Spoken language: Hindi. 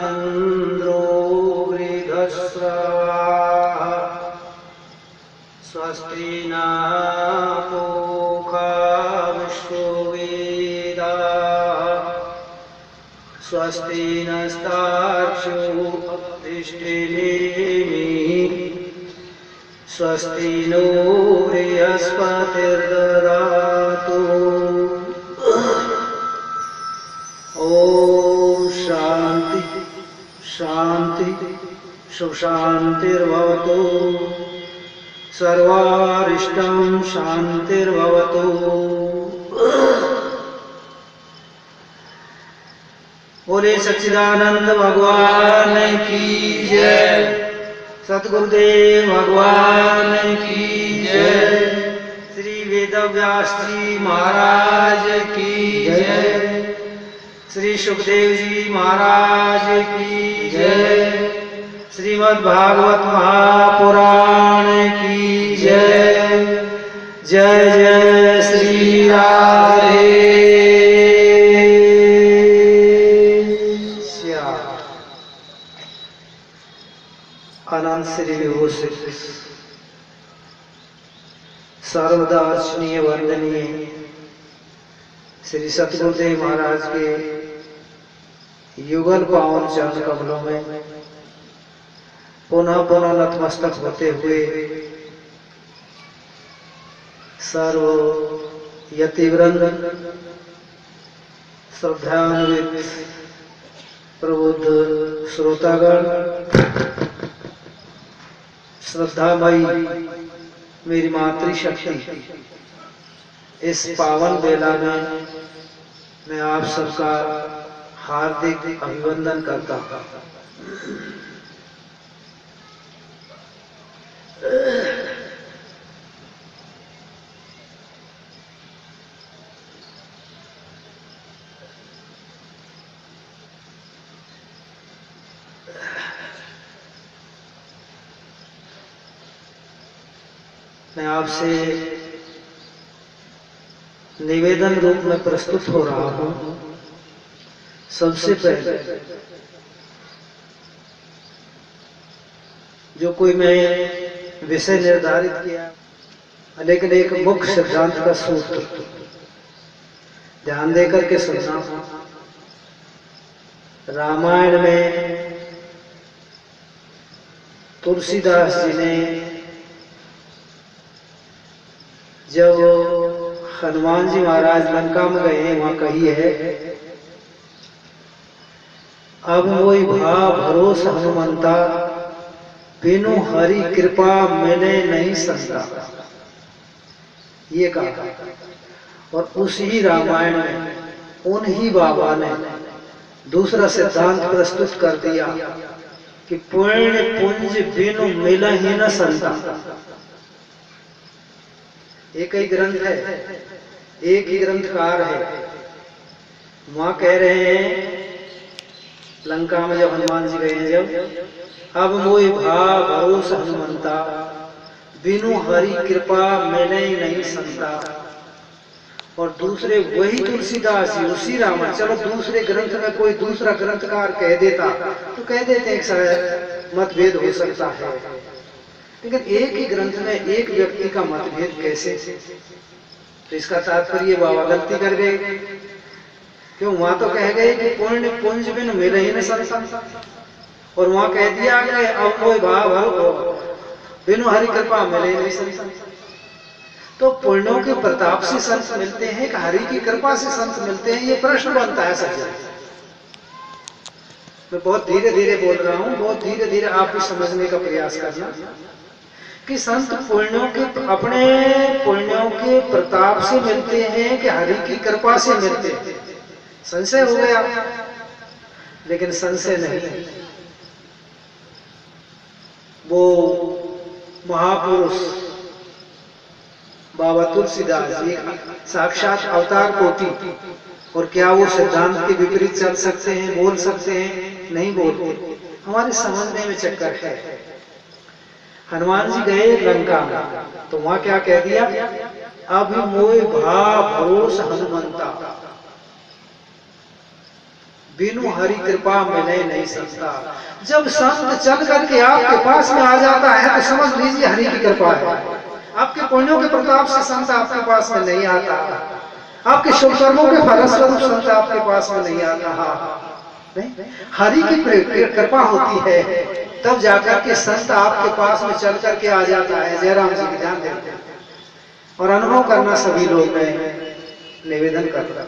इंद्रो वृधस्रवाः स्वस्ति न पूषा विश्ववेदाः स्वस्ति नस्तार्क्ष्यो अरिष्टनेमिः स्वस्ति नो बृहस्पतिर्ददातु। ओम शांति शांति सुशांतिर्भवतु सर्वारिष्टं शांतिर्भवतु। बोले सच्चिदानंद भगवान की जय, सतगुरुदेव भगवान की जय, श्री वेदव्यास जी महाराज की जय, श्री सुखदेव जी महाराज की जय, श्रीमद् भागवत महापुराण की जय। जय जय श्री राधे श्याम। अनंत श्री विभूषित सर्वदा अर्चनीय वंदनीय श्री सतगुरुदेव महाराज के युगल पावन चरण कमलों में पुनः पुनः नतमस्तक होते हुए सर्व यतिवृंद श्रद्धान्वित प्रबुद्ध श्रोतागण, श्रद्धामयी मेरी मातृशक्ति, इस पावन बेला में मैं आप सबका हार्दिक अभिवंदन करता हूँ। मैं आपसे निवेदन रूप में प्रस्तुत हो रहा हूं। सबसे पहले जो कोई मैं विषय निर्धारित किया, लेकिन एक मुख्य सिद्धांत का सूत्र ध्यान देकर के सुनना। रामायण में तुलसीदास जी ने जब हनुमान जी महाराज लंका में गए हैं, वहां कही है, अब वही भाव भरोसा हनुमंता, बिनु हरि कृपा मिले नहीं संता। ये कहा। और उसी रामायण में उन्हीं बाबा ने दूसरा सिद्धांत प्रस्तुत कर दिया कि पुण्य पुंज बिनु मिला ही न संता। एक ही ग्रंथ है, एक ही ग्रंथकार है। वहां कह रहे हैं लंका में जब हनुमान जी गए हैं, जब अब मोहि भाव भरोसा हनुमंता, बिनु हरि कृपा मिले नहीं संता। और दूसरे वही तुलसीदास जी उसी रामायण, चलो दूसरे ग्रंथ में कोई दूसरा ग्रंथकार कह देता तो कह देते हैं शायद मतभेद हो सकता है, लेकिन एक ही ग्रंथ में एक व्यक्ति का मतभेद कैसे? तो इसका तात्पर्य बाबा गलती कर गए। क्यों? वहां तो कह गए कि पुण्य पुंज बिन मिले ही न संता, और वहां कह दिया कि अब कोई भाव बिनु हरि कृपा मिले नहीं संता। तो पुण्यों के प्रताप से संत मिलते हैं कि हरि की कृपा से संत मिलते हैं? ये प्रश्न बनता है सज्जन। मैं बहुत धीरे धीरे बोल रहा हूं, बहुत धीरे धीरे आप भी समझने का प्रयास करना कि संत पुण्यों के, अपने पुण्यों के प्रताप से मिलते हैं कि हरि की कृपा से मिलते हैं? संशय हो गया, लेकिन संशय नहीं। वो महापुरुष बाबा तुलसीदास जी साक्षात अवतार कोटि, और क्या वो सिद्धांत के विपरीत चल सकते हैं, बोल सकते हैं? नहीं बोलते। हमारे समझने में चक्कर है। हनुमान जी गए लंका में, तो वहां क्या कह दिया? अब मोह भाव भरोसा हनुमंता, बिनु हरि कृपा मिले नहीं संता। जब संत चल करके आपके पास में आ जाता है तो समझ लीजिए हरि की कृपा है। आपके पुण्यों के प्रताप से संत आपके पास में नहीं आता, आपके शुभ कर्मों के फलस्वरूप संत आपके पास में नहीं आता। नहीं, हरि की कृपा होती है तब जाकर के संत आपके पास में चल करके आ जाता है। जयराम जी की ध्यान देते हैं और अनुभव करना सभी लोग में निवेदन करता है।